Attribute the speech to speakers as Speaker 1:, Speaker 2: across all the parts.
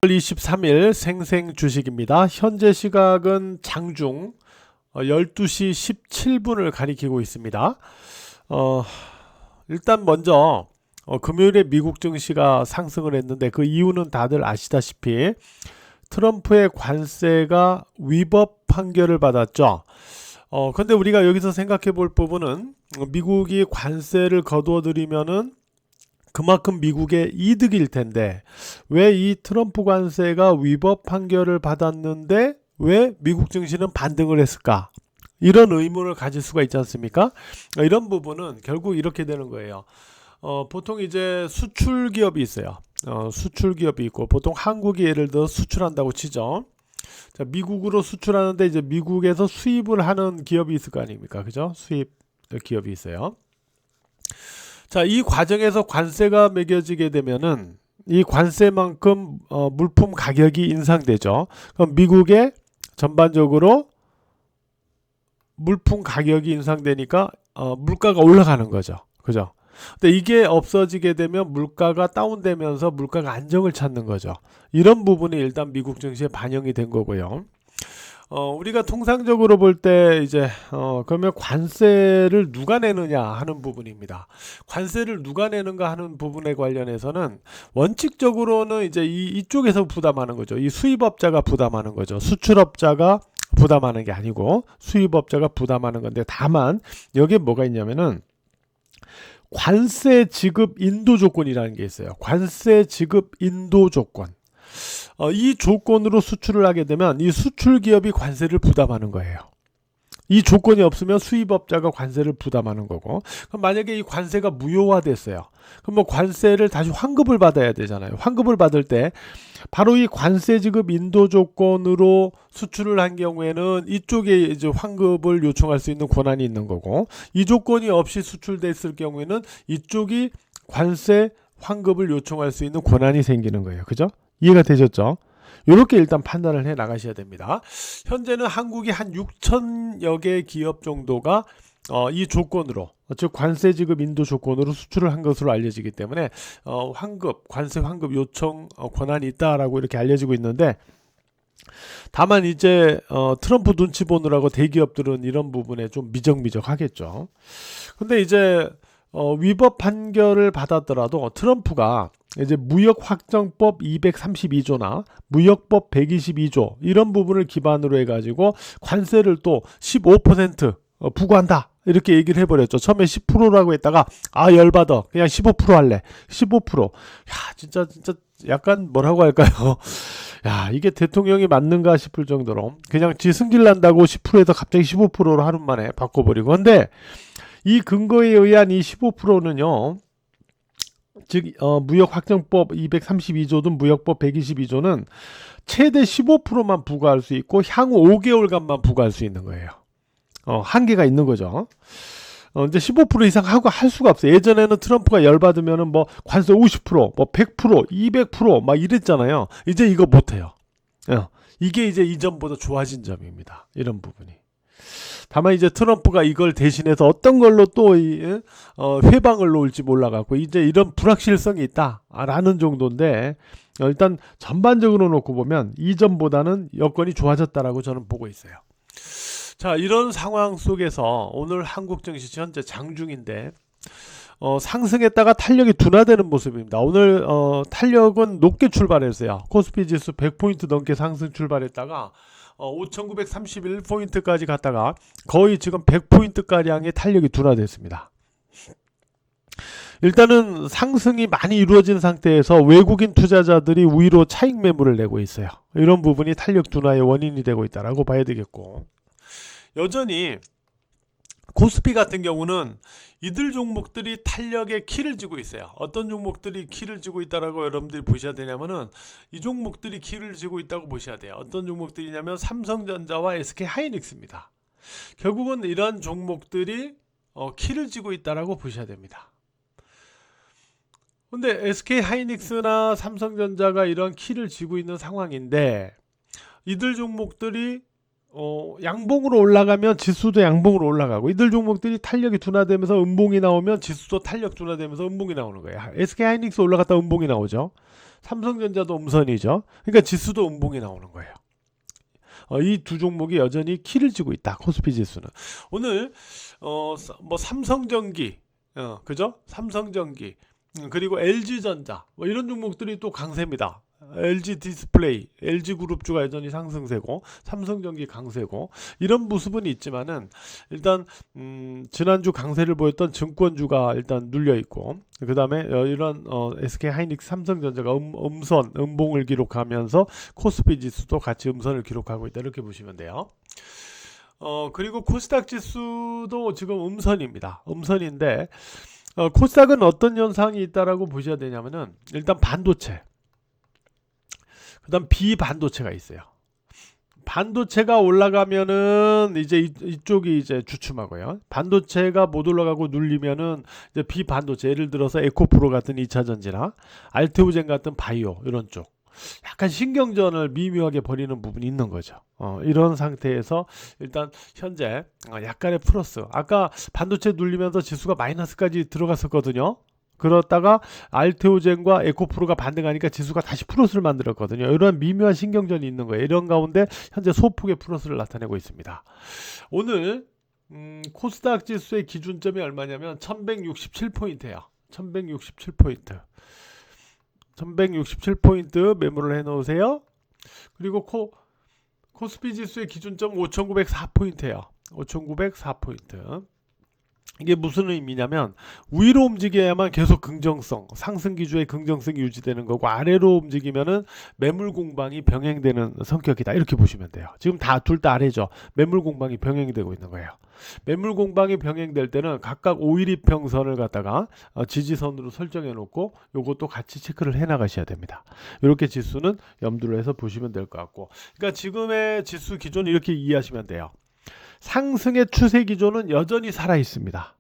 Speaker 1: 6월 23일 생생 주식입니다. 현재 시각은 장중 12시 17분을 가리키고 있습니다. 일단 먼저 금요일에 미국 증시가 상승을 했는데 그 이유는 다들 아시다시피 트럼프의 관세가 위법 판결을 받았죠. 근데 우리가 여기서 생각해 볼 부분은 미국이 관세를 거두어 들이면은 그만큼 미국의 이득일 텐데 왜 이 트럼프 관세가 위법 판결을 받았는데 왜 미국 증시는 반등을 했을까? 이런 의문을 가질 수가 있지 않습니까? 이런 부분은 결국 이렇게 되는 거예요. 보통 이제 수출 기업이 있어요. 수출 기업이 있고 보통 한국이 예를 들어 수출한다고 치죠. 자, 미국으로 수출하는데 이제 미국에서 수입을 하는 기업이 있을 거 아닙니까? 그죠? 수입 기업이 있어요. 자, 이 과정에서 관세가 매겨지게 되면은 이 관세만큼 물품 가격이 인상되죠. 그럼 미국의 전반적으로 물품 가격이 인상되니까 물가가 올라가는 거죠. 그죠? 근데 이게 없어지게 되면 물가가 다운되면서 물가가 안정을 찾는 거죠. 이런 부분이 일단 미국 증시에 반영이 된 거고요. 우리가 통상적으로 볼 때 이제 그러면 관세를 누가 내느냐 하는 부분입니다. 관세를 누가 내는가 하는 부분에 관련해서는 원칙적으로는 이제 이쪽에서 부담하는 거죠. 이 수입업자가 부담하는 거죠. 수출업자가 부담하는 게 아니고 수입업자가 부담하는 건데, 다만 여기에 뭐가 있냐면은 관세 지급 인도 조건이라는 게 있어요. 관세 지급 인도 조건. 이 조건으로 수출을 하게 되면 이 수출 기업이 관세를 부담하는 거예요. 이 조건이 없으면 수입업자가 관세를 부담하는 거고, 그럼 만약에 이 관세가 무효화됐어요. 그럼 뭐 관세를 다시 환급을 받아야 되잖아요. 환급을 받을 때 바로 이 관세 지급 인도 조건으로 수출을 한 경우에는 이쪽에 이제 환급을 요청할 수 있는 권한이 있는 거고, 이 조건이 없이 수출됐을 경우에는 이쪽이 관세 환급을 요청할 수 있는 권한이 생기는 거예요. 그죠? 이해가 되셨죠? 이렇게 일단 판단을 해 나가셔야 됩니다. 현재는 한국이 한 6천여 개 기업 정도가 이 조건으로, 즉 관세 지급 인도 조건으로 수출을 한 것으로 알려지기 때문에 관세 환급 요청 권한이 있다라고 이렇게 알려지고 있는데, 다만 이제 트럼프 눈치 보느라고 대기업들은 이런 부분에 좀 미적미적하겠죠. 근데 이제 위법 판결을 받았더라도 트럼프가 이제 무역확정법 232조나 무역법 122조 이런 부분을 기반으로 해가지고 관세를 또 15% 부과한다 이렇게 얘기를 해버렸죠. 처음에 10%라고 했다가 열받아 그냥 15% 할래. 15%. 야, 진짜 약간 뭐라고 할까요? 야, 이게 대통령이 맞는가 싶을 정도로 그냥 지 승질 난다고 10%에서 갑자기 15%로 하루 만에 바꿔버리고. 근데 이 근거에 의한 이 15%는요, 즉 무역확정법 232조든 무역법 122조는 최대 15%만 부과할 수 있고 향후 5개월간만 부과할 수 있는 거예요. 한계가 있는 거죠. 이제 15% 이상 하고 할 수가 없어요. 예전에는 트럼프가 열받으면은 뭐 관세 50%, 뭐 100%, 200% 이랬잖아요. 이제 이거 못해요. 이게 이제 이전보다 좋아진 점입니다. 이런 부분이. 다만 이제 트럼프가 이걸 대신해서 어떤 걸로 또 회방을 놓을지 몰라갖고 이제 이런 불확실성이 있다라는 정도인데, 일단 전반적으로 놓고 보면 이전보다는 여건이 좋아졌다라고 저는 보고 있어요. 자, 이런 상황 속에서 오늘 한국 증시 현재 장중인데 상승했다가 탄력이 둔화되는 모습입니다. 오늘 탄력은 높게 출발했어요. 코스피 지수 100포인트 넘게 상승 출발했다가 5,931포인트까지 갔다가 거의 지금 100포인트가량의 탄력이 둔화됐습니다. 일단은 상승이 많이 이루어진 상태에서 외국인 투자자들이 우위로 차익 매물을 내고 있어요. 이런 부분이 탄력 둔화의 원인이 되고 있다라고 봐야 되겠고, 여전히 코스피 같은 경우는 이들 종목들이 탄력의 키를 쥐고 있어요. 어떤 종목들이 키를 쥐고 있다라고 여러분들이 보셔야 되냐면은 이 종목들이 키를 쥐고 있다고 보셔야 돼요. 어떤 종목들이냐면 삼성전자와 SK하이닉스입니다. 결국은 이런 종목들이 키를 쥐고 있다라고 보셔야 됩니다. 근데 SK하이닉스나 삼성전자가 이런 키를 쥐고 있는 상황인데 이들 종목들이 양봉으로 올라가면 지수도 양봉으로 올라가고, 이들 종목들이 탄력이 둔화되면서 음봉이 나오면 지수도 탄력 둔화되면서 음봉이 나오는 거예요. SK하이닉스 올라갔다 음봉이 나오죠. 삼성전자도 음선이죠. 그러니까 지수도 음봉이 나오는 거예요. 이 두 종목이 여전히 키를 쥐고 있다. 코스피 지수는. 오늘 뭐 삼성전기, 그죠? 삼성전기, 그리고 LG전자, 뭐 이런 종목들이 또 강세입니다. LG 디스플레이, LG 그룹주가 여전히 상승세고, 삼성전기 강세고, 이런 모습은 있지만은 일단 지난주 강세를 보였던 증권주가 일단 눌려 있고, 그 다음에 이런 SK 하이닉스, 삼성전자가 음선, 음봉을 기록하면서 코스피 지수도 같이 음선을 기록하고 있다, 이렇게 보시면 돼요. 그리고 코스닥 지수도 지금 음선입니다. 음선인데, 코스닥은 어떤 현상이 있다라고 보셔야 되냐면은, 일단 반도체, 그 다음 비반도체가 있어요. 반도체가 올라가면은 이제 이쪽이 이제 주춤하고요. 반도체가 못 올라가고 눌리면은 이제 비반도체, 예를 들어서 에코프로 같은 2차전지나 알테오젠 같은 바이오, 이런 쪽 약간 신경전을 미묘하게 벌이는 부분이 있는 거죠. 이런 상태에서 일단 현재 약간의 플러스, 아까 반도체 눌리면서 지수가 마이너스까지 들어갔었거든요. 그렇다가 알테오젠과 에코프로가 반등하니까 지수가 다시 플러스를 만들었거든요. 이런 미묘한 신경전이 있는 거예요. 이런 가운데 현재 소폭의 플러스를 나타내고 있습니다. 오늘 코스닥 지수의 기준점이 얼마냐면 1167포인트예요. 1167포인트. 1167포인트 메모를 해놓으세요. 그리고 코스피 지수의 기준점 5904포인트예요. 5904포인트. 이게 무슨 의미냐면 위로 움직여야만 계속 긍정성, 상승 기조의 긍정성이 유지되는 거고, 아래로 움직이면은 매물 공방이 병행되는 성격이다, 이렇게 보시면 돼요. 지금 둘 다 아래죠. 매물 공방이 병행되고 있는 거예요. 매물 공방이 병행될 때는 각각 5일이평선을 갖다가 지지선으로 설정해 놓고 요것도 같이 체크를 해 나가셔야 됩니다. 이렇게 지수는 염두를 해서 보시면 될 것 같고, 그러니까 지금의 지수 기존 이렇게 이해하시면 돼요. 상승의 추세 기조는 여전히 살아 있습니다.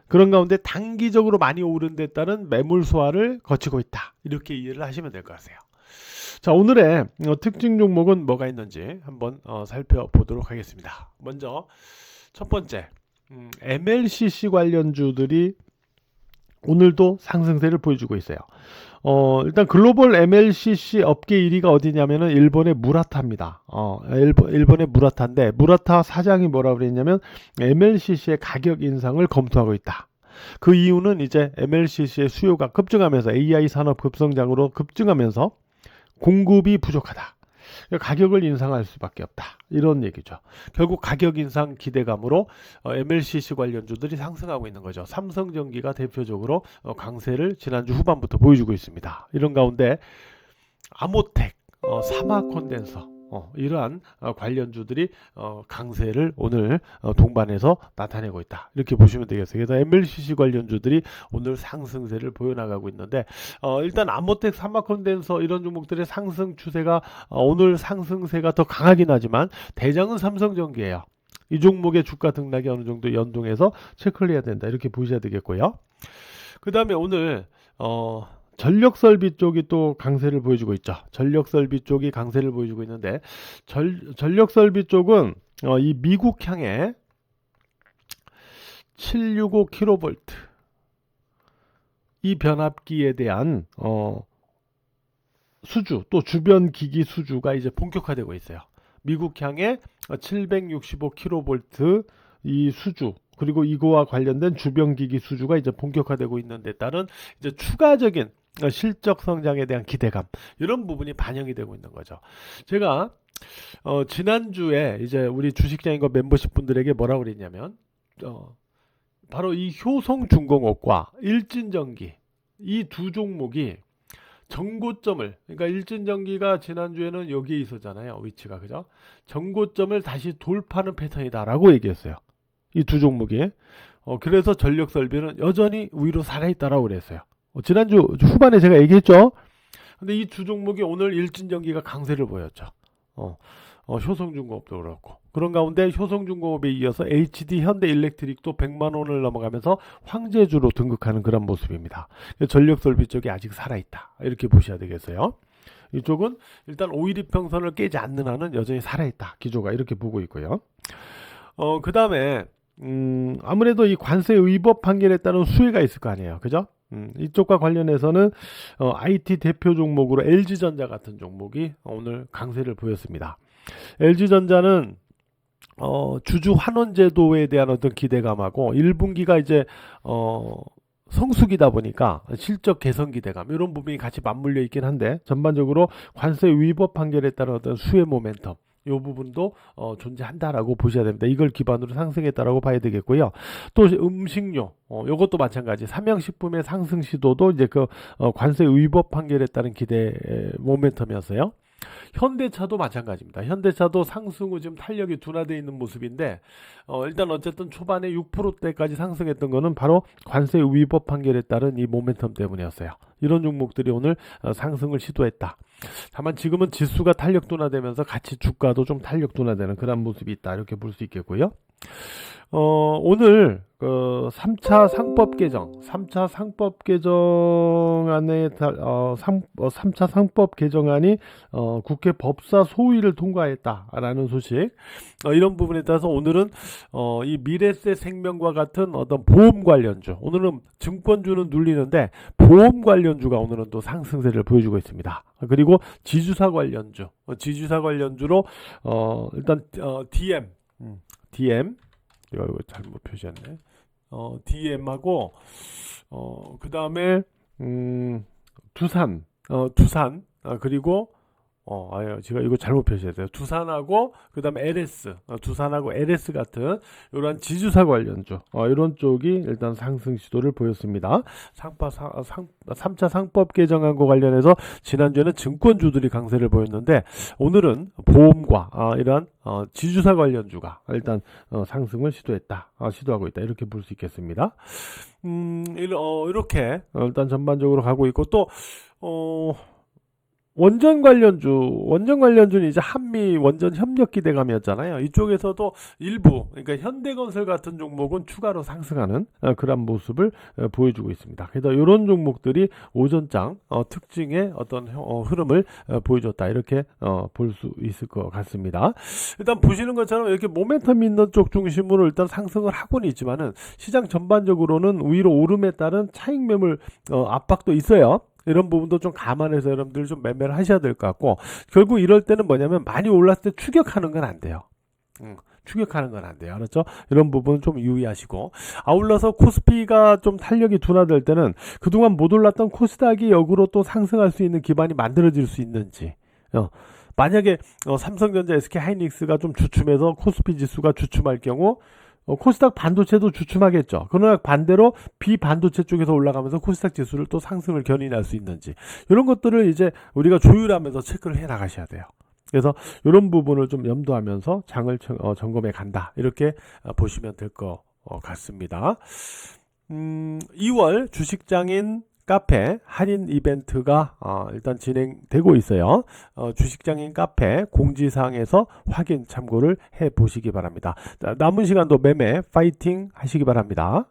Speaker 1: 그런 가운데 단기적으로 많이 오른 데 따른 매물 소화를 거치고 있다, 이렇게 이해를 하시면 될 것 같아요. 자, 오늘의 특징 종목은 뭐가 있는지 한번 살펴보도록 하겠습니다. 먼저 첫 번째, MLCC 관련주들이 오늘도 상승세를 보여주고 있어요. 일단 글로벌 MLCC 업계 1위가 어디냐면은 일본의 무라타입니다. 일본의 무라타인데, 무라타 사장이 뭐라 그랬냐면 MLCC의 가격 인상을 검토하고 있다. 그 이유는 이제 MLCC의 수요가 급증하면서 AI 산업 급성장으로 급증하면서 공급이 부족하다. 가격을 인상할 수밖에 없다, 이런 얘기죠. 결국 가격 인상 기대감으로 MLCC 관련주들이 상승하고 있는 거죠. 삼성전기가 대표적으로 강세를 지난주 후반부터 보여주고 있습니다. 이런 가운데 아모텍, 사마콘덴서, 이러한 관련주들이 강세를 오늘 동반해서 나타내고 있다, 이렇게 보시면 되겠어요. 그래서 MLCC 관련주들이 오늘 상승세를 보여나가고 있는데, 일단 아모텍, 사마콘덴서 이런 종목들의 상승 추세가 오늘 상승세가 더 강하긴 하지만 대장은 삼성전기예요. 이 종목의 주가 등락이 어느 정도 연동해서 체크를 해야 된다, 이렇게 보셔야 되겠고요. 그 다음에 오늘 전력설비 쪽이 또 강세를 보여주고 있죠. 전력설비 쪽이 강세를 보여주고 있는데, 전력설비 쪽은 이 미국향의 765kV 이 변압기에 대한 수주, 또 주변 기기 수주가 이제 본격화되고 있어요. 미국향의 765kV 이 수주, 그리고 이거와 관련된 주변 기기 수주가 이제 본격화되고 있는 데 따른 이제 추가적인 실적 성장에 대한 기대감, 이런 부분이 반영이 되고 있는 거죠. 제가 지난주에 이제 우리 주식장인과 멤버십 분들에게 뭐라고 그랬냐면, 바로 이 효성중공업과 일진전기, 이 두 종목이 정고점을, 그러니까 일진전기가 지난주에는 여기에 있었잖아요, 위치가, 그죠? 정고점을 다시 돌파하는 패턴이다라고 얘기했어요, 이 두 종목이. 그래서 전력설비는 여전히 위로 살아있다라고 그랬어요. 지난주 후반에 제가 얘기했죠. 근데 이 두 종목이 오늘 일진전기가 강세를 보였죠. 효성중공업도 그렇고. 그런 가운데 효성중공업에 이어서 HD 현대일렉트릭도 100만 원을 넘어가면서 황제주로 등극하는 그런 모습입니다. 전력설비 쪽이 아직 살아있다, 이렇게 보셔야 되겠어요. 이쪽은 일단 5일 이평선을 깨지 않는 한은 여전히 살아있다. 기조가 이렇게 보고 있고요. 그 다음에 아무래도 이 관세 위법 판결에 따른 수혜가 있을 거 아니에요. 그죠? 이쪽과 관련해서는 IT 대표 종목으로 LG전자 같은 종목이 오늘 강세를 보였습니다. LG전자는 주주 환원 제도에 대한 어떤 기대감하고 1분기가 이제 성수기다 보니까 실적 개선 기대감 이런 부분이 같이 맞물려 있긴 한데 전반적으로 관세 위법 판결에 따른 어떤 수혜 모멘텀 이 부분도 존재한다라고 보셔야 됩니다. 이걸 기반으로 상승했다라고 봐야 되겠고요. 또 음식료, 이것도 마찬가지. 삼양식품의 상승 시도도 이제 그 관세 위법 판결에 따른 기대 모멘텀이었어요. 현대차도 마찬가지입니다. 현대차도 상승 후 지금 탄력이 둔화되어 있는 모습인데 일단 어쨌든 초반에 6%대까지 상승했던 거는 바로 관세 위법 판결에 따른 이 모멘텀 때문이었어요. 이런 종목들이 오늘 상승을 시도했다. 다만 지금은 지수가 탄력 둔화되면서 같이 주가도 좀 탄력 둔화되는 그런 모습이 있다. 이렇게 볼 수 있겠고요. 오늘 3차 상법 개정, 3차 상법 개정안에 3차 상법 개정안이 국회 법사 소위를 통과했다라는 소식. 이런 부분에 따라서 오늘은 이 미래세 생명과 같은 어떤 보험 관련주, 오늘은 증권주는 눌리는데 보험 관련주가 오늘은 또 상승세를 보여주고 있습니다. 그리고 지주사 관련주, 지주사 관련주로 일단 DM 이거 잘못 표시했네. DM하고 그 다음에 두산 그리고 제가 이거 잘못 표시했어요. 두산하고 그 다음에 LS, 두산하고 LS 같은 이러한 지주사 관련주 이런 쪽이 일단 상승 시도를 보였습니다. 3차 상법 개정안과 관련해서 지난주에는 증권주들이 강세를 보였는데 오늘은 보험과 이러한 지주사 관련주가 일단 상승을 시도하고 있다. 이렇게 볼 수 있겠습니다. 이렇게 일단 전반적으로 가고 있고 또 원전 관련주는 이제 한미 원전 협력 기대감이었잖아요. 이쪽에서도 일부, 그러니까 현대건설 같은 종목은 추가로 상승하는 그런 모습을 보여주고 있습니다. 그래서 이런 종목들이 오전장 특징의 어떤 흐름을 보여줬다. 이렇게 볼 수 있을 것 같습니다. 일단 보시는 것처럼 이렇게 모멘텀 있는 쪽 중심으로 일단 상승을 하고는 있지만은 시장 전반적으로는 위로 오름에 따른 차익 매물 압박도 있어요. 이런 부분도 좀 감안해서 여러분들 좀 매매를 하셔야 될 것 같고, 결국 이럴 때는 뭐냐면 많이 올랐을 때 추격하는 건 안 돼요. 추격하는 건 안 돼요. 알았죠? 이런 부분 좀 유의하시고, 아울러서 코스피가 좀 탄력이 둔화될 때는 그동안 못 올랐던 코스닥이 역으로 또 상승할 수 있는 기반이 만들어질 수 있는지, 만약에 삼성전자, SK하이닉스가 좀 주춤해서 코스피 지수가 주춤할 경우 코스닥 반도체도 주춤하겠죠. 그러나 반대로 비반도체 쪽에서 올라가면서 코스닥 지수를 또 상승을 견인할 수 있는지, 이런 것들을 이제 우리가 조율하면서 체크를 해 나가셔야 돼요. 그래서 이런 부분을 좀 염두하면서 장을 점검해 간다. 이렇게 보시면 될 것 같습니다. 2월 주식장인 카페 할인 이벤트가 일단 진행되고 있어요. 주식장인 카페 공지사항에서 확인 참고를 해 보시기 바랍니다. 남은 시간도 매매 파이팅 하시기 바랍니다.